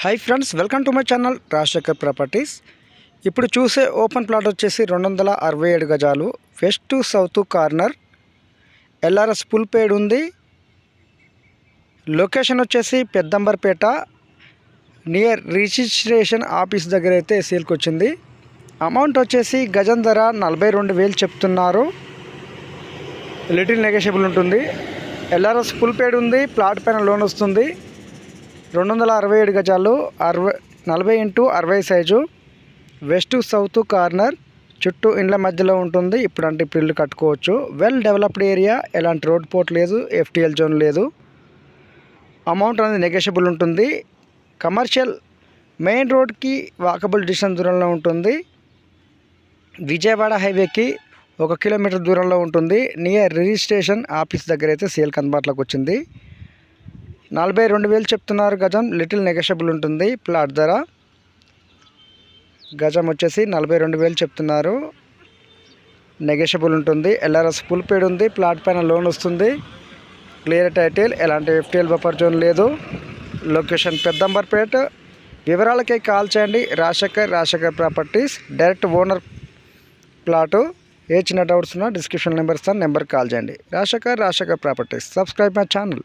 Hi friends, welcome to my channel Rajasekhar properties. ఇప్పుడు చూసే open plot వచ్చేసి 267 గజాలు, west to south corner, LRS full పేడ్ ఉంది. లొకేషన్ వచ్చేసి పెద్దంబర్పేట, నియర్ రిజిస్ట్రేషన్ ఆఫీస్ దగ్గర అయితే సేల్కి వచ్చింది. అమౌంట్ వచ్చేసి గజం ధర 42,000 చెప్తున్నారు. లిటిల్ నెగోషియబుల్ ఉంటుంది. ఎల్ఆర్ఎస్ ఫుల్ పేడ్ ఉంది. ప్లాట్ పైన లోన్ వస్తుంది. 267 గజాలు, 40x60 size, west to south corner, చుట్టూ ఇండ్ల మధ్యలో ఉంటుంది. ఇప్పుడు ఇల్లు కట్టుకోవచ్చు. వెల్ డెవలప్డ్ ఏరియా, ఎలాంటి రోడ్ పోర్ట్ లేదు, ఎఫ్టీఎల్ జోన్ లేదు. అమౌంట్ అనేది నెగోషియబుల్ ఉంటుంది. కమర్షియల్ మెయిన్ రోడ్కి వాకబుల్ డిస్టెన్స్ దూరంలో ఉంటుంది. విజయవాడ హైవేకి 1 కిలోమీటర్ దూరంలో ఉంటుంది. నియర్ రిజిస్ట్రేషన్ ఆఫీస్ దగ్గర అయితే సేల్కి అందుబాటులోకి వచ్చింది. 42,000 చెప్తున్నారు గజం. లిటిల్ నెగోషియబుల్ ఉంటుంది. ప్లాట్ ధర గజం వచ్చేసి 42,000 చెప్తున్నారు. నెగోషియబుల్ ఉంటుంది. ఎల్ఆర్ఎస్ ఫుల్ పేడ్ ఉంది. ప్లాట్ పైన లోన్ వస్తుంది. క్లియర్ టైటిల్, ఎలాంటి ఎఫ్టీఎల్ బఫర్ జోన్ లేదు. లొకేషన్ పెద్దంబర్పేట. వివరాలకై కాల్ చేయండి. Rajasekhar properties, direct owner plot. ఏ చిన్న డౌట్స్ ఉన్నా డిస్క్రిప్షన్ నెంబర్ ఇస్తాను, నెంబర్కి కాల్ చేయండి. Rajasekhar properties. Subscribe my channel.